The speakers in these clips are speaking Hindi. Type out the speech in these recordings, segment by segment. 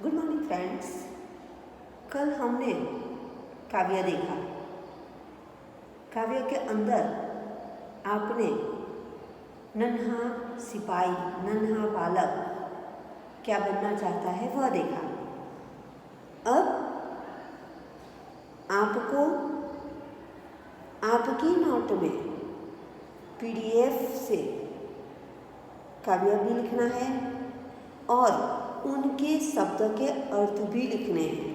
Good morning friends. कल हमने काव्य देखा। काव्य के अंदर आपने नन्हा सिपाही, नन्हा बालक क्या बनना चाहता है वह देखा। अब आपको आपकी नोट में PDF से काव्य भी लिखना है और उनके शब्द के अर्थ भी लिखने हैं।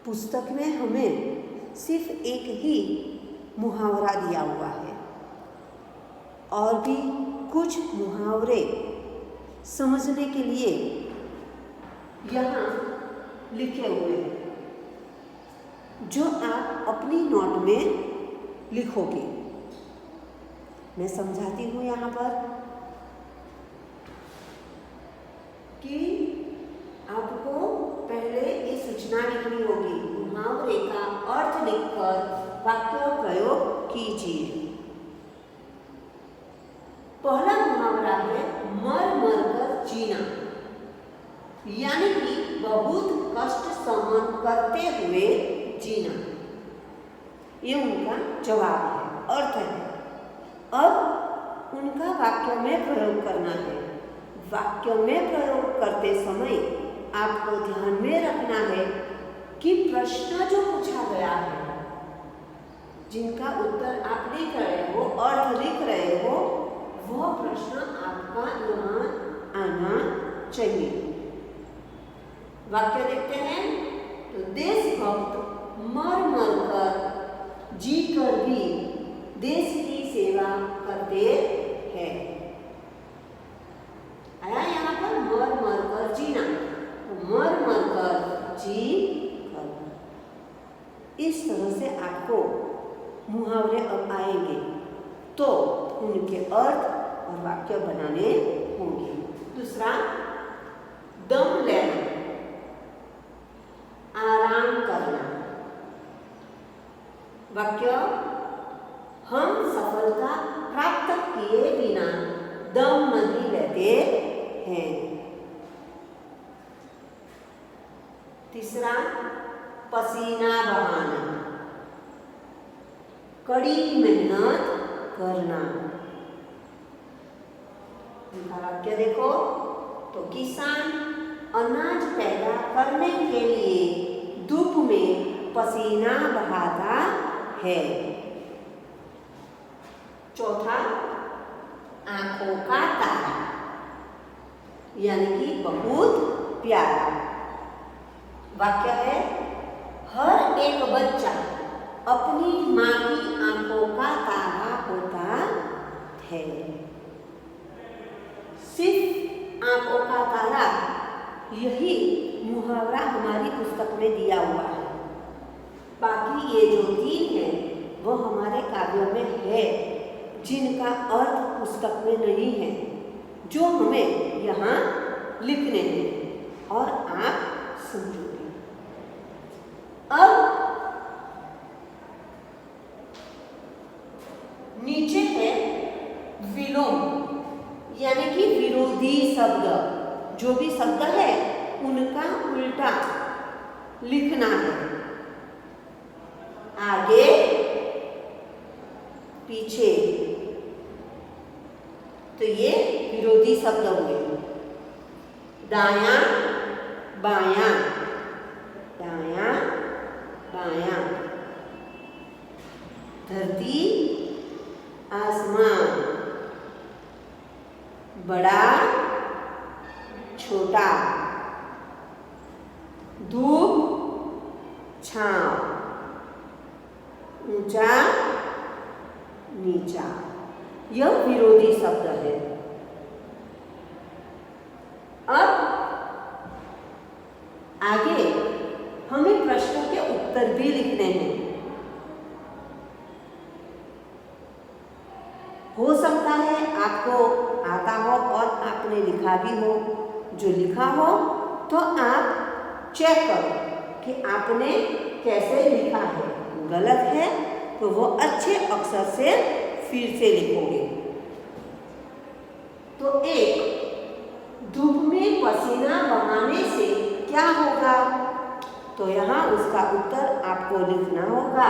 पुस्तक में हमें सिर्फ एक ही मुहावरा दिया हुआ है और भी कुछ मुहावरे समझने के लिए यहाँ लिखे हुए हैं जो आप अपनी नोट में लिखोगे। मैं समझाती हूँ यहाँ पर कि आपको पहले ये सूचना लिखनी होगी। मुहावरे का अर्थ लिखकर वाक्य प्रयोग कीजिए। पहला मुहावरा है मर मर कर जीना, यानी कि बहुत कष्ट सहन करते हुए जीना। ये उनका जवाब है, अर्थ है। अब उनका वाक्य में प्रयोग करना है। वाक्य में प्रयोग करते समय आपको ध्यान में रखना है कि प्रश्न जो पूछा गया है, जिनका उत्तर आप लिख रहे हो, अर्थ लिख रहे हो, वह प्रश्न आपका यहाँ आना चाहिए। वाक्य देखते हैं तो देशभक्त मर मर कर जी कर भी देश की सेवा करते हैं। आया यहाँ पर मर मर कर जीना, मर मर कर जी कर। इस तरह से आपको मुहावरे अब आएंगे तो उनके अर्थ और वाक्य बनाने होंगे। दूसरा, दम लेना, आराम करना। वाक्य, हम सफलता प्राप्त किए बिना दम नहीं लेते हैं। तीसरा, पसीना बहाना, कड़ी मेहनत करना। उनका वाक्य देखो तो किसान अनाज पैदा करने के लिए धूप में पसीना बहाता है। चौथा, आंखों का तारा, यानी कि बहुत प्यारा। वाक्य है हर एक बच्चा अपनी माँ की आंखों का तारा होता है। सिर्फ आंखों का तारा, यही मुहावरा हमारी पुस्तक में दिया हुआ है। बाकी ये जो 3 है वह हमारे काव्य में है, जिनका अर्थ पुस्तक में नहीं है, जो हमें यहाँ लिखने हैं और आप समझोगे। अब नीचे है विलोम, यानी कि विरोधी शब्द। जो भी शब्द है उनका उल्टा लिखना है। आगे पीछे, तो ये विरोधी शब्द हुए। दायां बायां, दायां बायां। धरती आसमान, बड़ा छोटा। धूप छांव, ऊंचा नीचा। यह विरोधी शब्द है। अब आगे हमें प्रश्नों के उत्तर भी लिखने हैं। हो सकता है आपको आता हो और आपने लिखा भी हो। जो लिखा हो तो आप चेक करो कि आपने कैसे लिखा है। गलत है तो वो अच्छे अक्षर से फिर से लिखोगे। तो एक, धूप में पसीना क्या होगा? तो यहाँ उसका उत्तर आपको लिखना होगा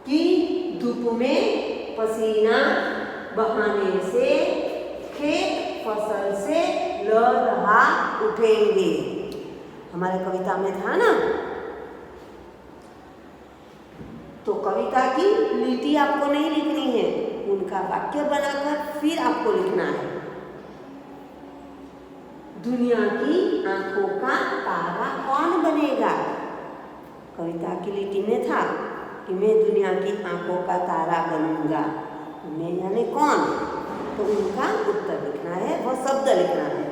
कि धूप में पसीना बहाने से खेत फसल से लहरा उठेंगे। हमारे कविता में था ना, तो कविता की लीटी आपको नहीं लिखनी है, उनका वाक्य बनाकर फिर आपको लिखना है। दुनिया की आंखों का तारा कौन बनेगा? कविता की लीटी में था कि मैं दुनिया की आंखों का तारा बनूंगा। मैं यानी कौन? तो उनका उत्तर लिखना है, वह शब्द लिखना है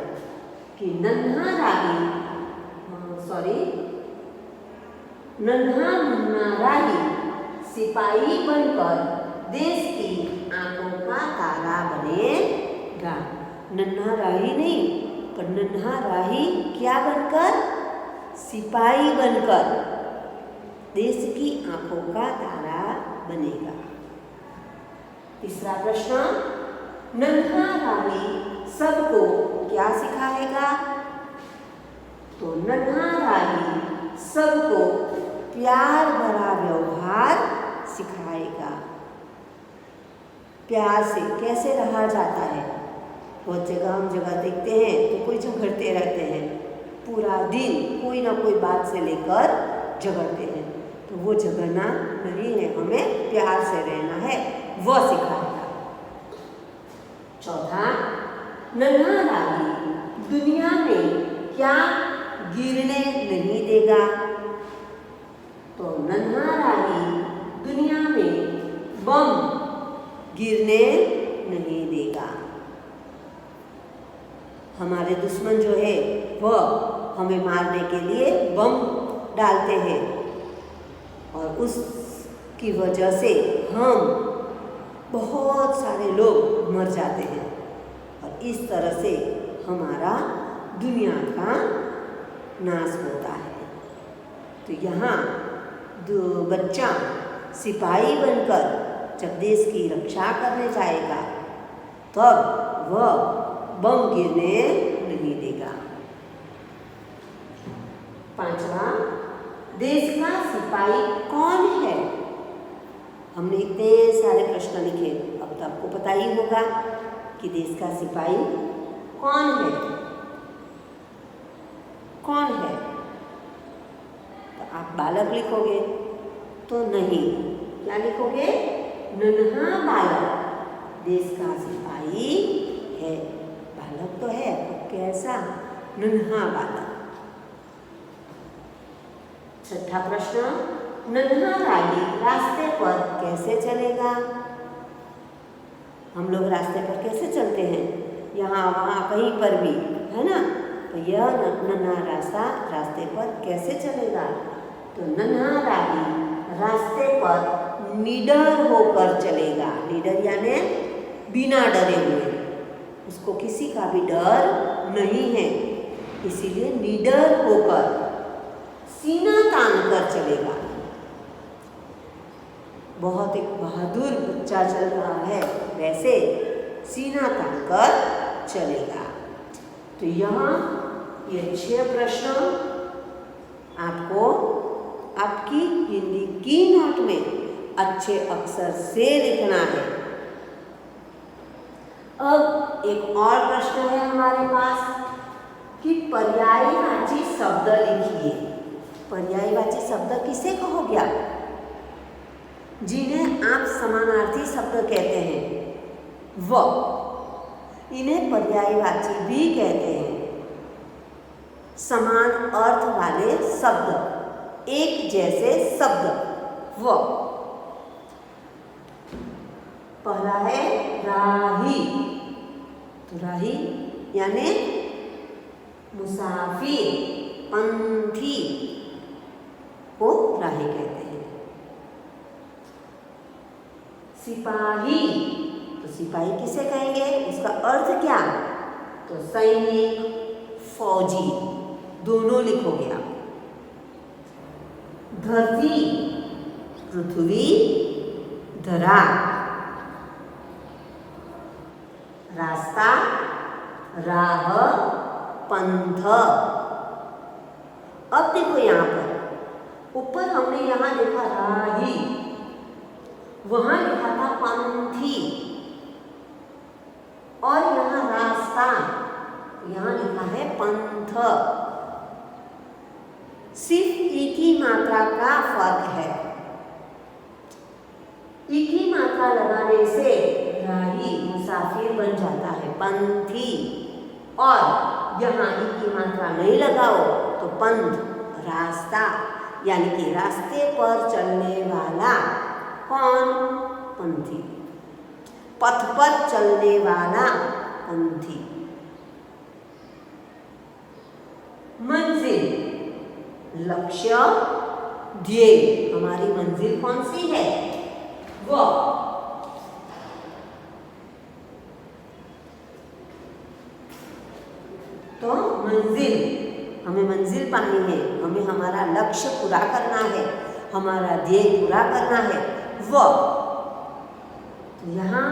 कि नन्हा मुन्ना राही सिपाही बनकर देश की आंखों का तारा बनेगा। नन्हा राही नहीं, पर नन्हा राही क्या बनकर? सिपाही बनकर देश की आंखों का तारा बनेगा। तीसरा प्रश्न, नन्हा राही सबको क्या सिखाएगा? तो नन्हा राही सबको प्यार भरा व्यवहार सिखाएगा। प्यार से कैसे रहा जाता है? बहुत जगह हम देखते हैं तो कोई झगड़ते रहते हैं, पूरा दिन कोई ना कोई बात से लेकर झगड़ते हैं, तो वो झगड़ना नहीं है, हमें प्यार से रहना है, वह सिखाएगा। चौथा, नन्हा राही दुनिया में क्या गिरने नहीं देगा? तो नन्हा राही दुनिया में बम गिरने नहीं देगा। हमारे दुश्मन जो है वह हमें मारने के लिए बम डालते हैं और उसकी वजह से हम बहुत सारे लोग मर जाते हैं और इस तरह से हमारा दुनिया का नाश होता है। तो यहाँ बच्चा सिपाही बनकर जब देश की रक्षा करने जाएगा तब वह बम गिरने नहीं देगा। पांचवा, देश का सिपाही कौन है? हमने इतने सारे प्रश्न लिखे, अब तो आपको पता ही होगा कि देश का सिपाही कौन है। कौन है? तो आप बालक लिखोगे तो नहीं, क्या लिखोगे? नन्हा बालक देश का सिपाही है। बालक तो है, कैसा? नन्हा बालक। छठा प्रश्न, नन्हा राही रास्ते पर कैसे चलेगा? हम लोग रास्ते पर कैसे चलते हैं? यहाँ वहाँ कहीं पर भी, है ना? तो यह नन्हा रास्ते पर कैसे चलेगा? तो नन्हा राही रास्ते पर निडर होकर चलेगा। निडर यानी बिना डरे हुए, उसको किसी का भी डर नहीं है, इसीलिए निडर होकर सीना तान कर चलेगा। बहुत एक बहादुर बच्चा चल रहा है वैसे सीना तान कर चलेगा। तो यहाँ ये 6 प्रश्न आपको आपकी हिंदी की नोट में अच्छे अक्षर से लिखना है। अब एक और प्रश्न है हमारे पास कि पर्यायवाची शब्द लिखिए। पर्यायवाची शब्द किसे कहोगे आप? जिन्हें आप समानार्थी शब्द कहते हैं वह, इन्हें पर्यायवाची भी कहते हैं। समान अर्थ वाले शब्द, एक जैसे शब्द, वो। पहला है राही। तो राही यानी मुसाफिर, पंथी को राही कहते हैं। सिपाही, तो सिपाही किसे कहेंगे? उसका अर्थ क्या? तो सैनिक, फौजी, दोनों लिखोगे आप। धरती, पृथ्वी, धरा। रास्ता, राह, पंथ। अब देखो यहाँ पर ऊपर हमने यहाँ लिखा राही, वहां लिखा था पंथी, और यहाँ रास्ता, यहाँ लिखा है पंथ। सिर्फ एक ही मात्रा का फर्क है। एक ही मात्रा लगाने से राही मुसाफिर बन जाता है पंथी, और यहाँ एक ही मात्रा नहीं लगाओ तो पंथ रास्ता, यानी कि रास्ते पर चलने वाला। कौन? पंथी। पथ पर चलने वाला पंथी। मंजिल, लक्ष्य, ध्येय। हमारी मंजिल कौन सी है? वो। तो मंजिल, हमें मंजिल पानी है, हमें हमारा लक्ष्य पूरा करना है, हमारा ध्येय पूरा करना है, वो। तो यहाँ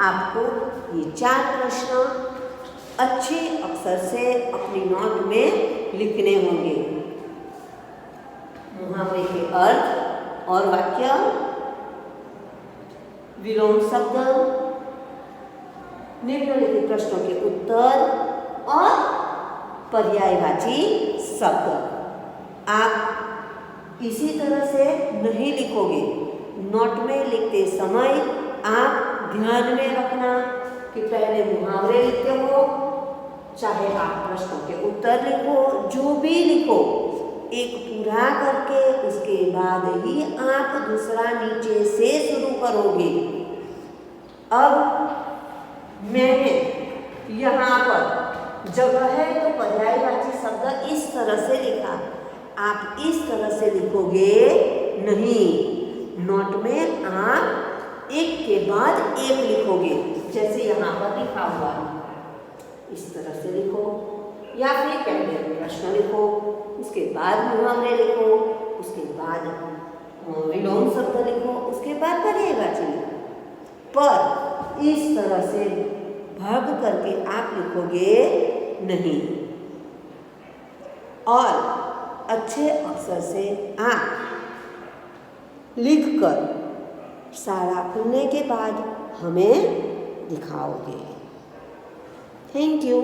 आपको ये 4 प्रश्न अच्छे अक्षर से अपनी नोट में लिखने होंगे। मुहावरे के अर्थ और वाक्य, विलोम शब्द, निम्नलिखित प्रश्नों के उत्तर और पर्यायवाची शब्द। आप इसी तरह से नहीं लिखोगे। नोट में लिखते समय आप ध्यान में रखना कि पहले मुहावरे लिखते हो, चाहे आप प्रश्नों के उत्तर लिखो, जो भी लिखो, एक पूरा करके उसके बाद ही आप दूसरा नीचे से शुरू करोगे। अब मैंने यहाँ पर जगह है तो पर्यायवाची शब्द इस तरह से लिखा, आप इस तरह से लिखोगे नहीं। नोट में आप एक के बाद एक लिखोगे, जैसे यहाँ पर लिखा हुआ है, इस तरह से लिखो, या फिर पहले प्रश्न लिखो, उसके बाद मुहावरे लिखो, उसके बाद विलोम शब्द लिखो, उसके बाद पर्यायवाची लिखो। पर इस तरह से भाग करके आप लिखोगे नहीं। और अच्छे अक्षर से आप लिखकर शाला खुलने के बाद हमें दिखाओगे। Thank you.